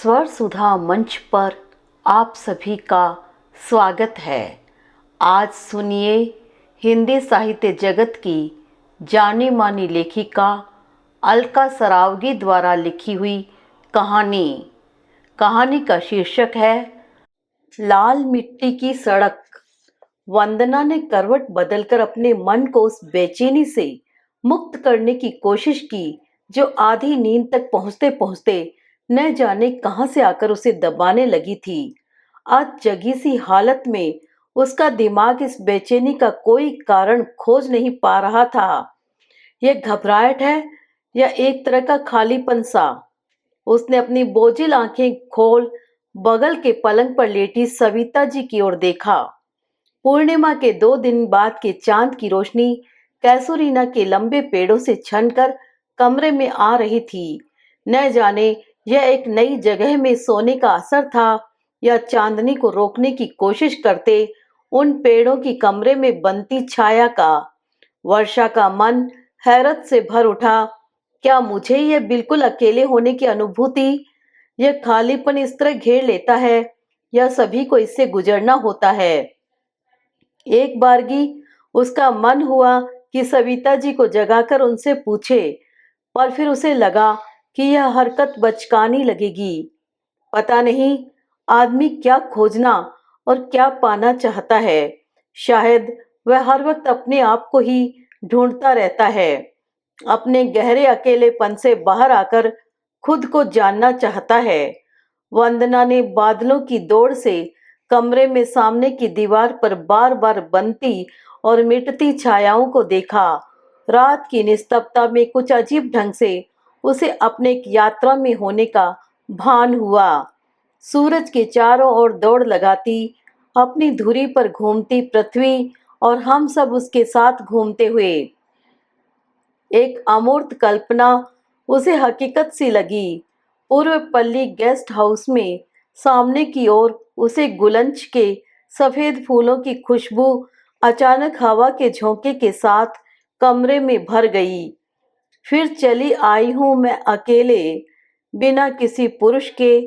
स्वर सुधा मंच पर आप सभी का स्वागत है। आज सुनिए हिंदी साहित्य जगत की जानी मानी लेखिका अलका सरावगी द्वारा लिखी हुई कहानी। कहानी का शीर्षक है लाल मिट्टी की सड़क। वंदना ने करवट बदलकर अपने मन को उस बेचैनी से मुक्त करने की कोशिश की जो आधी नींद तक पहुंचते पहुंचते न जाने कहां से आकर उसे दबाने लगी थी। आज जगी सी हालत में उसका दिमाग इस बेचैनी का कोई कारण खोज नहीं पा रहा था। यह घबराहट है या एक तरह का खालीपन सा। उसने अपनी बोझिल आंखें खोल बगल के पलंग पर लेटी सविता जी की ओर देखा। पूर्णिमा के 2 दिन बाद के चांद की रोशनी कैसुरीना के लंबे पेड़ों से छनकर कमरे में आ रही थी। न जाने यह एक नई जगह में सोने का असर था या चांदनी को रोकने की कोशिश करते उन पेड़ों की कमरे में बनती छाया का। वर्षा का मन हैरत से भर उठा। क्या मुझे यह बिल्कुल अकेले होने की अनुभूति, यह खालीपन इस तरह घेर लेता है या सभी को इससे गुजरना होता है? एक बारगी उसका मन हुआ कि सविता जी को जगाकर उनसे पूछे, पर फिर उसे लगा कि यह हरकत बचकानी लगेगी। पता नहीं आदमी क्या खोजना और क्या पाना चाहता है। शायद वह हर वक्त अपने आप को ही ढूंढता रहता है, अपने गहरे अकेलेपन से बाहर आकर खुद को जानना चाहता है। वंदना ने बादलों की दौड़ से कमरे में सामने की दीवार पर बार बार बनती और मिटती छायाओं को देखा। रात की निस्तब्धता में कुछ अजीब ढंग से उसे अपने एक यात्रा में होने का भान हुआ। सूरज के चारों ओर दौड़ लगाती, अपनी धुरी पर घूमती पृथ्वी और हम सब उसके साथ घूमते हुए। एक अमूर्त कल्पना उसे हकीकत सी लगी। पूर्व पल्ली गेस्ट हाउस में सामने की ओर उसे गुलंच के सफेद फूलों की खुशबू अचानक हवा के झोंके के साथ कमरे में भर गई। फिर चली आई हूं मैं अकेले, बिना किसी पुरुष के,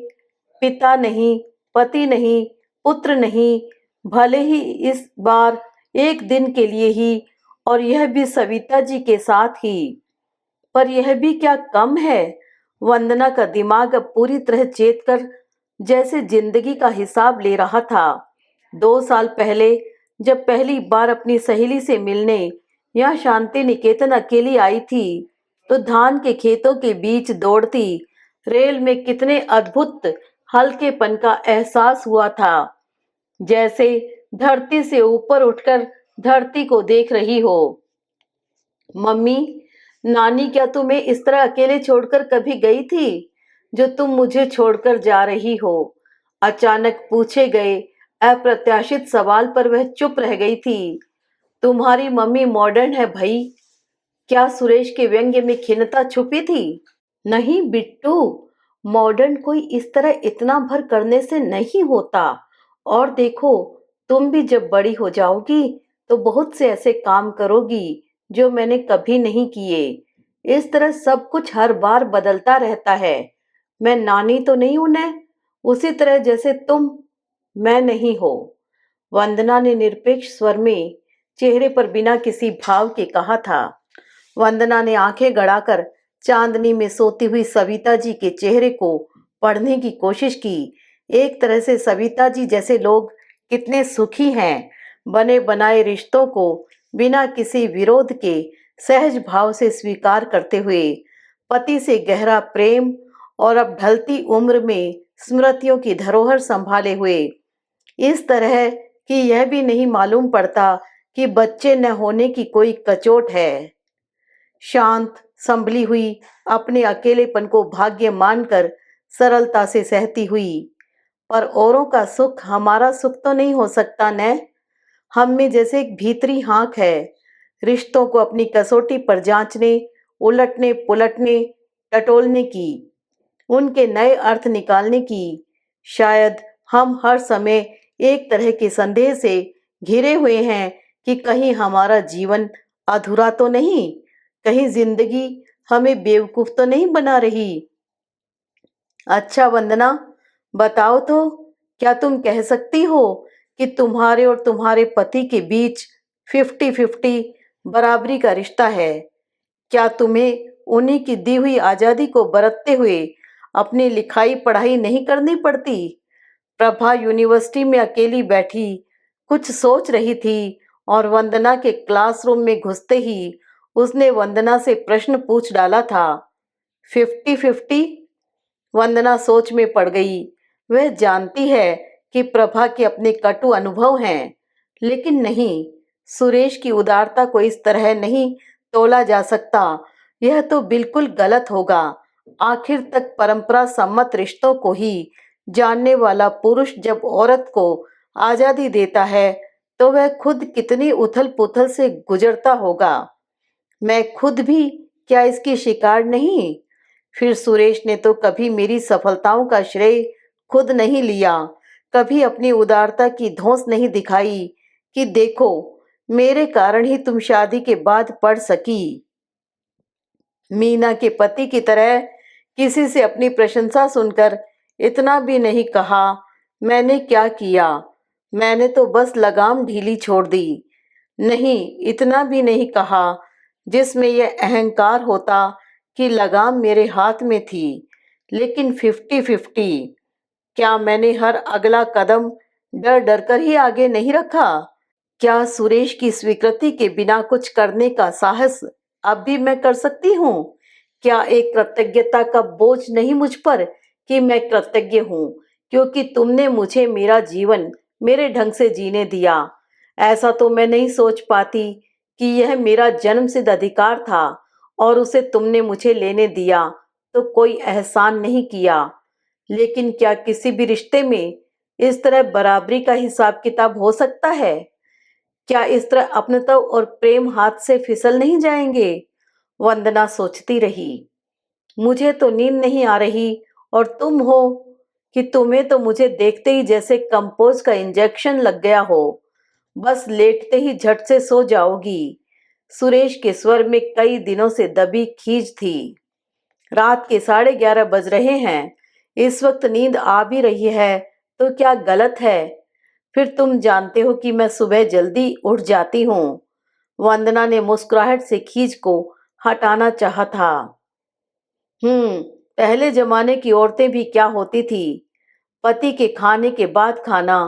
पिता नहीं, पति नहीं, पुत्र नहीं, भले ही इस बार एक दिन के लिए ही, और यह भी सविता जी के साथ ही। पर यह भी क्या कम है? वंदना का दिमाग अब पूरी तरह चेत कर जैसे जिंदगी का हिसाब ले रहा था। 2 साल पहले जब पहली बार अपनी सहेली से मिलने यहाँ शांति निकेतन अकेली आई थी, तो धान के खेतों के बीच दौड़ती रेल में कितने अद्भुत हल्केपन का एहसास हुआ था, जैसे धरती से ऊपर उठकर धरती को देख रही हो। मम्मी, नानी क्या तुम्हें इस तरह अकेले छोड़कर कभी गई थी जो तुम मुझे छोड़कर जा रही हो? अचानक पूछे गए अप्रत्याशित सवाल पर वह चुप रह गई थी। तुम्हारी मम्मी मॉडर्न है भई। क्या सुरेश के व्यंग्य में खिन्नता छुपी थी? नहीं बिट्टू, मॉडर्न कोई इस तरह इतना भर करने से नहीं होता। और देखो, तुम भी जब बड़ी हो जाओगी तो बहुत से ऐसे काम करोगी जो मैंने कभी नहीं किए। इस तरह सब कुछ हर बार बदलता रहता है। मैं नानी तो नहीं हूं न, उसी तरह जैसे तुम मैं नहीं हो। वंदना ने निरपेक्ष स्वर में चेहरे पर बिना किसी भाव के कहा था। वंदना ने आंखें गड़ाकर चांदनी में सोती हुई सविता जी के चेहरे को पढ़ने की कोशिश की। एक तरह से सविता जी जैसे लोग कितने सुखी हैं, बने बनाए रिश्तों को बिना किसी विरोध के सहज भाव से स्वीकार करते हुए, पति से गहरा प्रेम और अब ढलती उम्र में स्मृतियों की धरोहर संभाले हुए। इस तरह कि यह भी नहीं मालूम पड़ता कि बच्चे न होने की कोई कचोट है। शांत, संभली हुई, अपने अकेलेपन को भाग्य मानकर सरलता से सहती हुई। पर औरों का सुख हमारा सुख तो नहीं हो सकता न। हम में जैसे एक भीतरी हाँक है, रिश्तों को अपनी कसौटी पर जांचने, उलटने पुलटने, टटोलने की, उनके नए अर्थ निकालने की। शायद हम हर समय एक तरह के संदेह से घिरे हुए हैं कि कहीं हमारा जीवन अधूरा तो नहीं, कहीं जिंदगी हमें बेवकूफ तो नहीं बना रही। अच्छा वंदना, बताओ तो, क्या तुम कह सकती हो कि तुम्हारे और तुम्हारे पति के बीच 50-50 बराबरी का रिश्ता है? क्या तुम्हें उन्हीं की दी हुई आजादी को बरतते हुए अपनी लिखाई पढ़ाई नहीं करनी पड़ती? प्रभा यूनिवर्सिटी में अकेली बैठी कुछ सोच रही थी और वंदना के क्लासरूम में घुसते ही उसने वंदना से प्रश्न पूछ डाला था। 50-50? वंदना सोच में पड़ गई। वह जानती है कि प्रभा के अपने कटु अनुभव हैं, लेकिन नहीं, सुरेश की उदारता को इस तरह नहीं तोला जा सकता। यह तो बिल्कुल गलत होगा। आखिर तक परंपरा सम्मत रिश्तों को ही जानने वाला पुरुष जब औरत को आजादी देता है, तो वह खुद कितनी उथल पुथल से गुजरता होगा। मैं खुद भी क्या इसकी शिकार नहीं? फिर सुरेश ने तो कभी मेरी सफलताओं का श्रेय खुद नहीं लिया, कभी अपनी उदारता की धौंस नहीं दिखाई कि देखो, मेरे कारण ही तुम शादी के बाद पढ़ सकी। मीना के पति की तरह किसी से अपनी प्रशंसा सुनकर इतना भी नहीं कहा, मैंने क्या किया, मैंने तो बस लगाम ढीली छोड़ दी। नहीं, इतना भी नहीं कहा जिसमें यह अहंकार होता कि लगाम मेरे हाथ में थी। लेकिन 50-50, क्या मैंने हर अगला कदम डर डर कर ही आगे नहीं रखा? क्या सुरेश की स्वीकृति के बिना कुछ करने का साहस अब भी मैं कर सकती हूँ? क्या एक कृतज्ञता का बोझ नहीं मुझ पर कि मैं कृतज्ञ हूँ क्योंकि तुमने मुझे मेरा जीवन मेरे ढंग से जीने दिया? ऐसा तो मैं नहीं सोच पाती कि यह मेरा जन्मसिद्ध अधिकार था और उसे तुमने मुझे लेने दिया तो कोई एहसान नहीं किया। लेकिन क्या किसी भी रिश्ते में इस तरह बराबरी का हिसाब किताब हो सकता है? क्या इस तरह अपनत्व और प्रेम हाथ से फिसल नहीं जाएंगे? वंदना सोचती रही। मुझे तो नींद नहीं आ रही और तुम हो कि तुम्हें तो मुझे देखते ही जैसे कंपोज का इंजेक्शन लग गया हो, बस लेटते ही झट से सो जाओगी। सुरेश के स्वर में कई दिनों से दबी खींच थी। रात के 11:30 बज रहे हैं। इस वक्त नींद आ भी रही है तो क्या गलत है? फिर तुम जानते हो कि मैं सुबह जल्दी उठ जाती हूँ। वंदना ने मुस्कुराहट से खींच को हटाना चाहा था। पहले जमाने की औरतें भी क्या होती थी? पति के खाने के बाद खाना,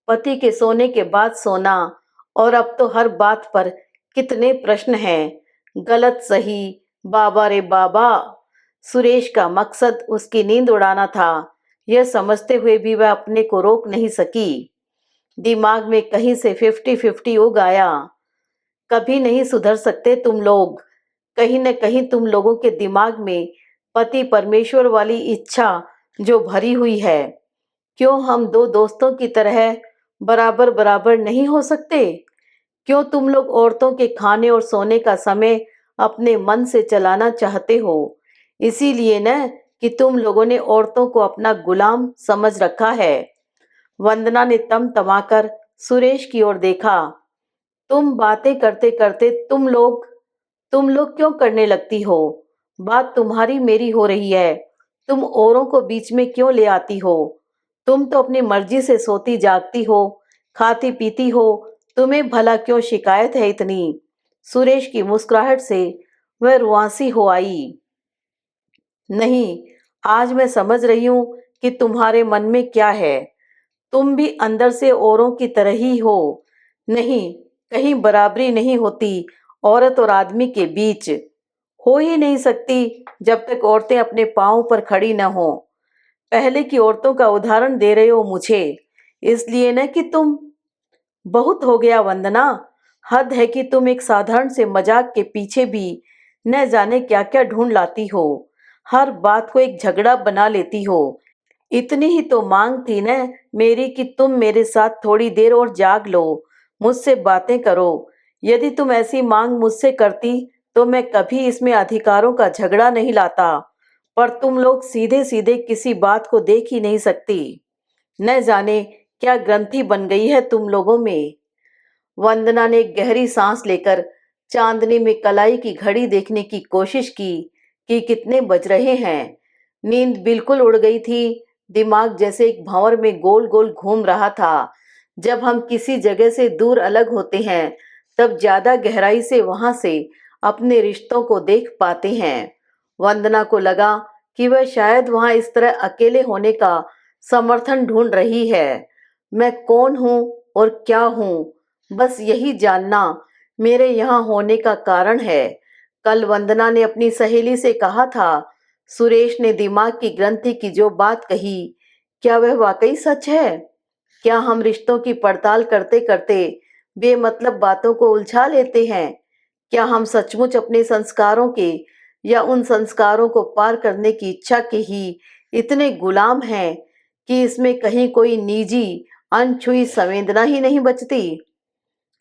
पति के सोने के बाद सोना, और अब तो हर बात पर कितने प्रश्न हैं। गलत सही, बाबा रे बाबा। सुरेश का मकसद उसकी नींद उड़ाना था। यह समझते हुए भी वह अपने को रोक नहीं सकी। दिमाग में कहीं से 50-50 उग आया। कभी नहीं सुधर सकते तुम लोग। कहीं न कहीं तुम लोगों के दिमाग में पति परमेश्वर वाली इच्छा जो भरी हुई है। क्यों हम दो दोस्तों की तरह बराबर बराबर नहीं हो सकते? क्यों तुम लोग औरतों के खाने और सोने का समय अपने मन से चलाना चाहते हो? इसीलिए न कि तुम लोगों ने औरतों को अपना गुलाम समझ रखा है। वंदना ने तमतमाकर सुरेश की ओर देखा। तुम बातें करते करते तुम लोग क्यों करने लगती हो? बात तुम्हारी मेरी हो रही है, तुम औरों को बीच में क्यों ले आती हो? तुम तो अपनी मर्जी से सोती जागती हो, खाती पीती हो, तुम्हें भला क्यों शिकायत है इतनी? सुरेश की मुस्कुराहट से वह रुआंसी हो आई। नहीं, आज मैं समझ रही हूं कि तुम्हारे मन में क्या है। तुम भी अंदर से औरों की तरह ही हो। नहीं, कहीं बराबरी नहीं होती औरत और आदमी के बीच। हो ही नहीं सकती जब तक औरतें अपने पांव पर खड़ी न हो। पहले की औरतों का उदाहरण दे रहे हो मुझे, इसलिए न कि तुम। बहुत हो गया वंदना। हद है कि तुम एक साधारण से मजाक के पीछे भी न जाने क्या क्या ढूंढ लाती हो। हर बात को एक झगड़ा बना लेती हो। इतनी ही तो मांग थी न मेरी कि तुम मेरे साथ थोड़ी देर और जाग लो, मुझसे बातें करो। यदि तुम ऐसी मांग मुझसे करती तो मैं कभी इसमें अधिकारों का झगड़ा नहीं लाता। पर तुम लोग सीधे सीधे किसी बात को देख ही नहीं सकती। न जाने क्या ग्रंथि बन गई है तुम लोगों में। वंदना ने गहरी सांस लेकर चांदनी में कलाई की घड़ी देखने की कोशिश की कि कितने बज रहे हैं। नींद बिल्कुल उड़ गई थी। दिमाग जैसे एक भंवर में गोल गोल घूम रहा था। जब हम किसी जगह से दूर अलग होते हैं तब ज्यादा गहराई से वहां से अपने रिश्तों को देख पाते हैं। वंदना को लगा कि वह शायद वहां इस तरह अकेले होने का समर्थन ढूंढ रही है। मैं कौन हूँ और क्या हूँ, बस यही जानना मेरे यहाँ होने का कारण है। कल वंदना ने अपनी सहेली से कहा था, सुरेश ने दिमाग की ग्रंथि की जो बात कही, क्या वह वाकई सच है? क्या हम रिश्तों की पड़ताल करते करते बेमतलब बातों को उलझा लेते हैं? क्या हम सचमुच अपने संस्कारों के या उन संस्कारों को पार करने की इच्छा के ही इतने गुलाम हैं कि इसमें कहीं कोई निजी अनछुई संवेदना ही नहीं बचती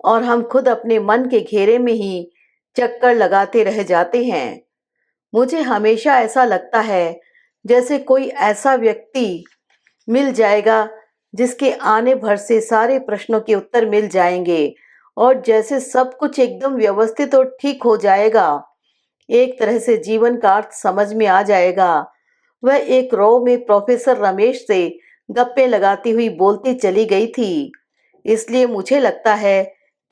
और हम खुद अपने मन के घेरे में ही चक्कर लगाते रह जाते हैं? मुझे हमेशा ऐसा लगता है जैसे कोई ऐसा व्यक्ति मिल जाएगा जिसके आने भर से सारे प्रश्नों के उत्तर मिल जाएंगे और जैसे सब कुछ एकदम व्यवस्थित और ठीक हो जाएगा। एक तरह से जीवन का अर्थ समझ में आ जाएगा। वह एक रो में प्रोफेसर रमेश से गप्पे लगाती हुई बोलती चली गई थी। इसलिए मुझे लगता है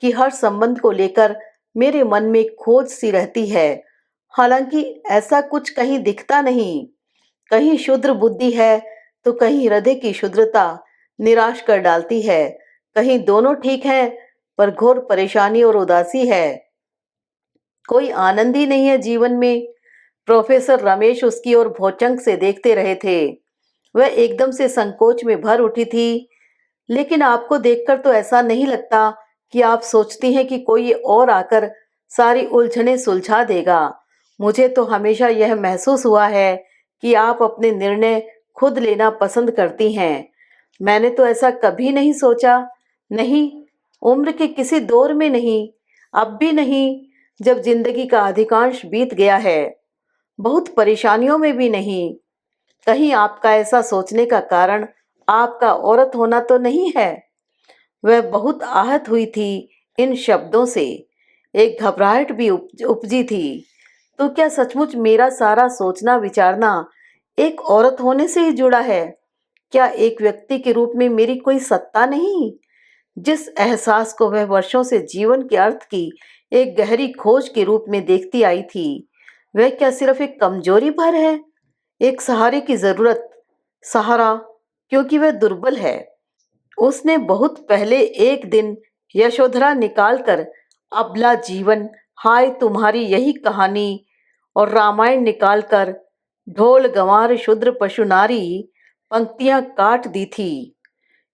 कि हर संबंध को लेकर मेरे मन में खोज सी रहती है। हालांकि ऐसा कुछ कहीं दिखता नहीं। कहीं शुद्र बुद्धि है तो कहीं हृदय की शुद्रता निराश कर डालती है। कहीं दोनों ठीक है पर घोर परेशानी और उदासी है। कोई आनंद ही नहीं है जीवन में। प्रोफेसर रमेश उसकी ओर भौचंक से देखते रहे थे। वह एकदम से संकोच में भर उठी थी। लेकिन आपको देखकर तो ऐसा नहीं लगता कि आप सोचती हैं कि कोई और आकर सारी उलझनें सुलझा देगा। मुझे तो हमेशा यह महसूस हुआ है कि आप अपने निर्णय खुद लेना पसंद करती हैं। मैंने तो ऐसा कभी नहीं सोचा। नहीं, उम्र के किसी दौर में नहीं, अब भी नहीं, जब जिंदगी का अधिकांश बीत गया है। बहुत परेशानियों में भी नहीं। कहीं आपका ऐसा सोचने का कारण आपका औरत होना तो नहीं है? वह बहुत आहत हुई थी इन शब्दों से। एक घबराहट भी उपजी थी। तो क्या सचमुच मेरा सारा सोचना विचारना एक औरत होने से ही जुड़ा है? क्या एक व्यक्ति के रूप में मेरी कोई सत्ता नहीं? जिस एहसास को वह वर्षों से जीवन के अर्थ की एक गहरी खोज के रूप में देखती आई थी, वह क्या सिर्फ एक कमजोरी भर है? एक सहारे की जरूरत? सहारा क्योंकि वह दुर्बल है। उसने बहुत पहले एक दिन यशोधरा निकालकर अबला जीवन, हाय तुम्हारी यही कहानी और रामायण निकालकर ढोल गंवार शूद्र पशु नारी पंक्तियां काट दी थी।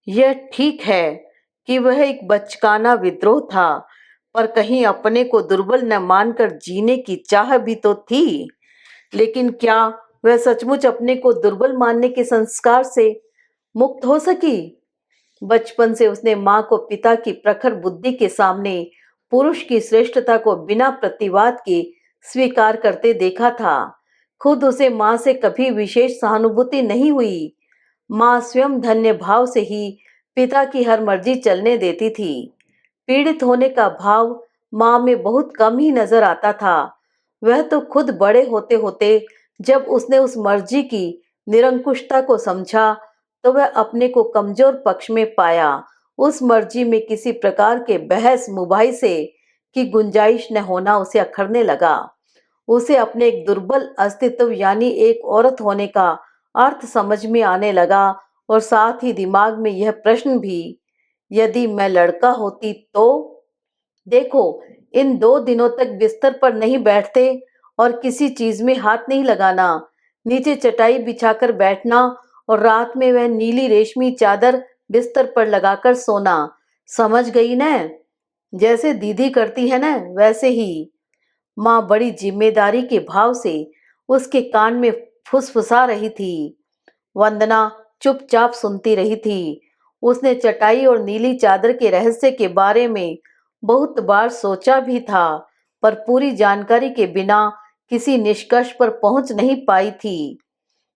यह ठीक है कि वह एक बचकाना विद्रोह था, पर कहीं अपने को दुर्बल न मानकर जीने की चाह भी तो थी। लेकिन क्या वह सचमुच अपने को दुर्बल मानने के संस्कार से मुक्त हो सकी? बचपन से उसने माँ को पिता की प्रखर बुद्धि के सामने पुरुष की श्रेष्ठता को बिना प्रतिवाद के स्वीकार करते देखा था। खुद उसे माँ से कभी विशेष सहानुभूति नहीं हुई। माँ स्वयं धन्य भाव से ही पिता की हर मर्जी चलने देती थी। पीड़ित होने का भाव माँ में बहुत कम ही नजर आता था। वह तो खुद बड़े होते होते जब उसने उस मर्जी की निरंकुशता को समझा तो वह अपने को कमजोर पक्ष में पाया। उस मर्जी में किसी प्रकार के बहस मुबाहिसे की गुंजाइश न होना उसे अखरने लगा। उसे अपने एक दुर्बल अस्तित्व यानी एक औरत होने का अर्थ समझ में आने लगा और साथ ही दिमाग में यह प्रश्न भी, यदि मैं लड़का होती तो? देखो, इन 2 दिनों तक बिस्तर पर नहीं बैठते और किसी चीज में हाथ नहीं लगाना। नीचे चटाई बिछाकर बैठना और रात में वह नीली रेशमी चादर बिस्तर पर लगाकर सोना। समझ गई न? जैसे दीदी करती है न, वैसे ही। माँ बड़ी जिम्मेदारी के भाव से उसके कान में फुसफुसा रही थी। वंदना चुपचाप सुनती रही थी। उसने चटाई और नीली चादर के रहस्य के बारे में बहुत बार सोचा भी था, पर पूरी जानकारी के बिना किसी निष्कर्ष पर पहुंच नहीं पाई थी।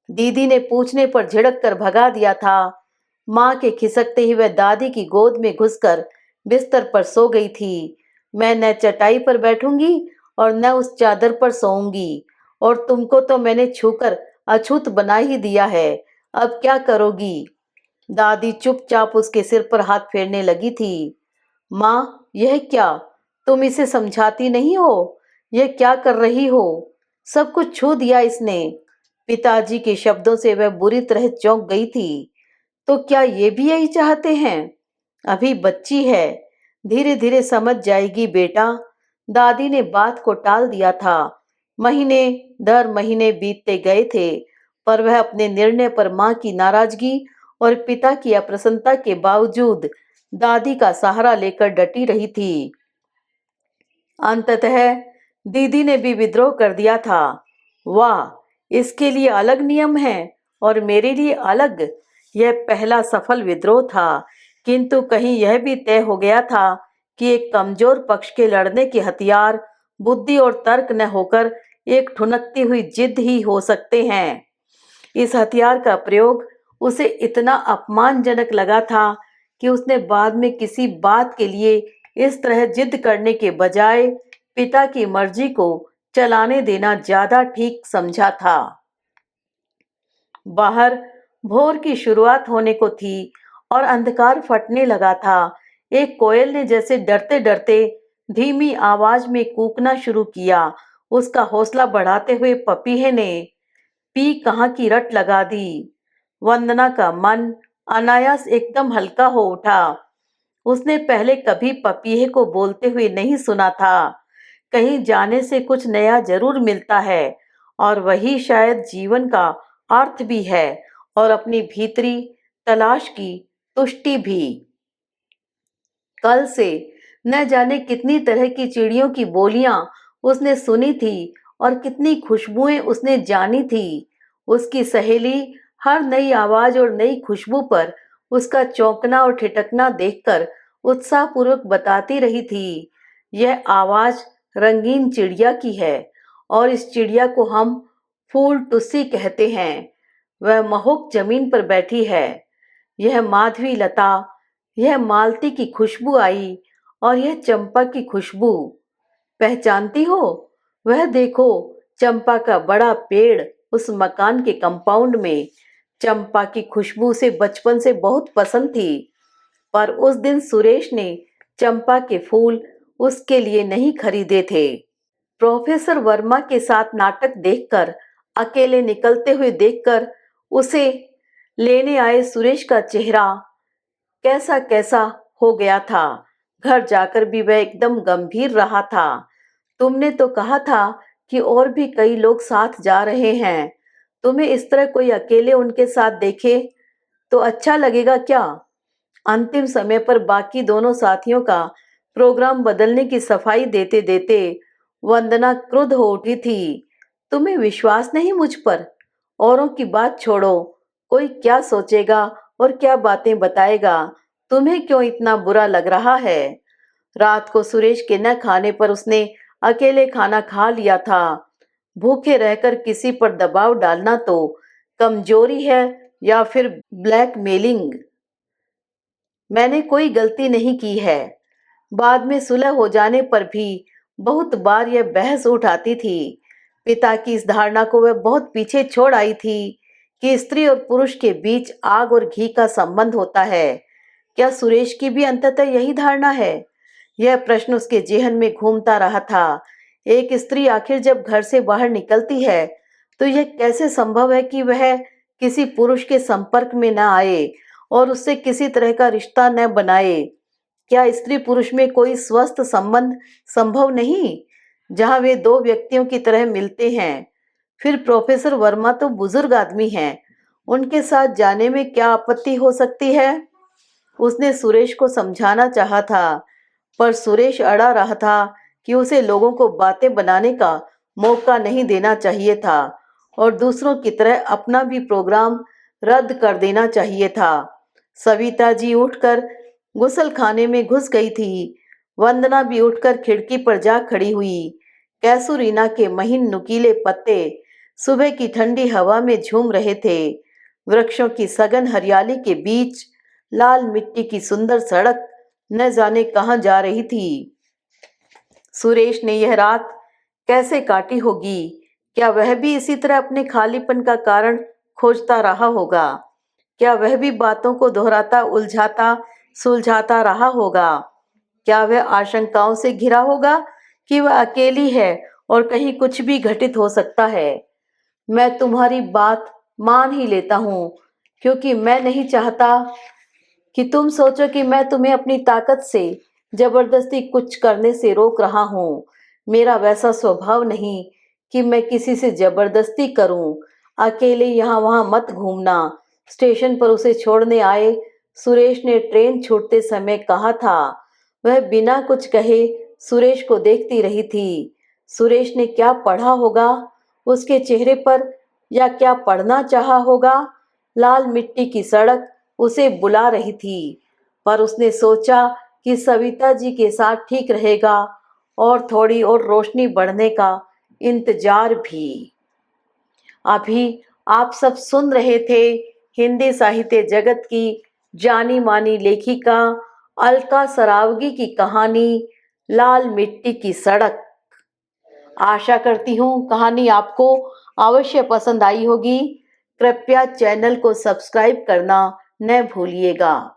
दीदी ने पूछने पर झिड़क कर भगा दिया था। माँ के खिसकते ही वह दादी की गोद में घुसकर बिस्तर पर सो गई थी। मैं न चटाई पर बैठूंगी और न उस चादर पर सोऊंगी, और तुमको तो मैंने छूकर अछूत बना ही दिया है, अब क्या करोगी? दादी चुपचाप उसके सिर पर हाथ फेरने लगी थी। माँ, यह क्या? तुम इसे समझाती नहीं हो? यह क्या कर रही हो? सब कुछ छू दिया इसने। पिताजी के शब्दों से वह बुरी तरह चौंक गई थी। तो क्या ये भी यही चाहते हैं? अभी बच्ची है, धीरे धीरे समझ जाएगी बेटा। दादी ने बात को टाल दिया था। महीने दर महीने बीतते गए थे, पर वह अपने निर्णय पर माँ की नाराजगी और पिता की अप्रसन्नता के बावजूद दादी का सहारा लेकर डटी रही थी। अंततः दीदी ने भी विद्रोह कर दिया था। वाह, इसके लिए अलग नियम है और मेरे लिए अलग। यह पहला सफल विद्रोह था, किंतु कहीं यह भी तय हो गया था कि एक कमजोर पक्ष के लड़ने के हथियार बुद्धि और तर्क न होकर एक ठुनकती हुई जिद ही हो सकते हैं। इस हथियार का प्रयोग उसे इतना अपमानजनक लगा था कि उसने बाद में किसी बात के लिए इस तरह जिद करने के बजाय पिता की मर्जी को चलाने देना ज्यादा ठीक समझा था। बाहर भोर की शुरुआत होने को थी और अंधकार फटने लगा था। एक कोयल ने जैसे डरते डरते धीमी आवाज में कूकना शुरू किया। उसका हौसला बढ़ाते हुए पपीहे ने पी कहाँ की रट लगा दी। वंदना का मन अनायास एकदम हल्का हो उठा। उसने पहले कभी पपीहे को बोलते हुए नहीं सुना था। कहीं जाने से कुछ नया जरूर मिलता है और वही शायद जीवन का अर्थ भी है और अपनी भीतरी तलाश की तुष्टि भी। कल से न जाने कितनी तरह की चिड़ियों की बोलियां उसने सुनी थी और कितनी खुशबुएं उसने जानी थी। उसकी सहेली हर नई आवाज और नई खुशबू पर उसका चौंकना और ठिठकना देखकर उत्साहपूर्वक बताती रही थी, यह आवाज रंगीन चिड़िया की है और इस चिड़िया को हम फूल टुस्सी कहते हैं। वह महुक जमीन पर बैठी है। यह माधवी लता, यह मालती की खुशबू आई और यह चंपा की खुशबू। पहचानती हो? वह देखो, चंपा का बड़ा पेड़ उस मकान के कंपाउंड में। चंपा की खुशबू उसे बचपन से बहुत पसंद थी, पर उस दिन सुरेश ने चंपा के फूल उसके लिए नहीं खरीदे थे। प्रोफेसर वर्मा के साथ नाटक देखकर, अकेले निकलते हुए देखकर उसे लेने आए सुरेश का चेहरा कैसा कैसा हो गया था। घर जाकर भी वह एकदम गंभीर रहा था। तुमने तो कहा था कि और भी कई लोग साथ जा रहे हैं। तुम्हें इस तरह कोई अकेले उनके साथ देखे तो अच्छा लगेगा क्या? अंतिम समय पर बाकी दोनों साथियों का प्रोग्राम बदलने की सफाई देते देते वंदना क्रुद्ध हो उठी थी। तुम्हें विश्वास नहीं मुझ पर? औरों की बात छोड़ो, कोई क्या सोचेगा और क्या बातें बताएगा? तुम्हें क्यों इतना बुरा लग रहा है? रात को सुरेश के न खाने पर उसने अकेले खाना खा लिया था। भूखे रहकर किसी पर दबाव डालना तो कमजोरी है या फिर ब्लैकमेलिंग। मैंने कोई गलती नहीं की है। बाद में सुलह हो जाने पर भी बहुत बार यह बहस उठ आती थी। पिता की इस धारणा को वह बहुत पीछे छोड़ आई थी कि स्त्री और पुरुष के बीच आग और घी का संबंध होता है। क्या सुरेश की भी अंततः यही धारणा है? यह प्रश्न उसके जेहन में घूमता रहा था। एक स्त्री आखिर जब घर से बाहर निकलती है तो यह कैसे संभव है कि वह किसी पुरुष के संपर्क में न आए और उससे किसी तरह का रिश्ता न बनाए? क्या स्त्री पुरुष में कोई स्वस्थ संबंध संभव नहीं जहां वे दो व्यक्तियों की तरह मिलते हैं? फिर प्रोफेसर वर्मा तो बुजुर्ग आदमी हैं, उनके साथ जाने में क्या आपत्ति हो सकती है? उसने सुरेश को समझाना चाहा था, पर सुरेश अड़ा रहा था कि उसे लोगों को बातें बनाने का मौका नहीं देना चाहिए था और दूसरों की तरह अपना भी प्रोग्राम रद्द कर देना चाहिए था। सविता जी उठकर गुसलखाने में घुस गई थी। वंदना भी उठकर खिड़की पर जा खड़ी हुई। कैसुरीना के महीन नुकीले पत्ते सुबह की ठंडी हवा में झूम रहे थे। वृक्षों की सघन हरियाली के बीच लाल मिट्टी की सुंदर सड़क न जाने कहां जा रही थी। सुरेश ने यह रात कैसे काटी होगी, क्या वह भी इसी तरह अपने खालीपन का कारण खोजता रहा होगा? क्या वह भी बातों को दोहराता, उलझाता, सुलझाता रहा होगा? क्या वह आशंकाओं से घिरा होगा कि वह अकेली है और कहीं कुछ भी घटित हो सकता है? मैं तुम्हारी बात मान ही लेता हूँ, क्योंकि मैं नहीं चाहता कि तुम सोचो कि मैं तुम्हें अपनी ताकत से जबरदस्ती कुछ करने से रोक रहा हूँ। मेरा वैसा स्वभाव नहीं कि मैं किसी से जबरदस्ती करूँ। अकेले यहाँ वहाँ मत घूमना। स्टेशन पर उसे छोड़ने आए सुरेश ने ट्रेन छूटते समय कहा था। वह बिना कुछ कहे सुरेश को देखती रही थी। सुरेश ने क्या पढ़ा होगा उसके चेहरे पर, या क्या पढ़ना चाहा होगा? लाल मिट्टी की सड़क उसे बुला रही थी, पर उसने सोचा कि सविता जी के साथ ठीक रहेगा और थोड़ी और रोशनी बढ़ने का इंतजार भी। अभी आप सब सुन रहे थे हिंदी साहित्य जगत की जानी मानी लेखिका अलका सरावगी की कहानी लाल मिट्टी की सड़क। आशा करती हूँ कहानी आपको अवश्य पसंद आई होगी। कृपया चैनल को सब्सक्राइब करना न भूलिएगा।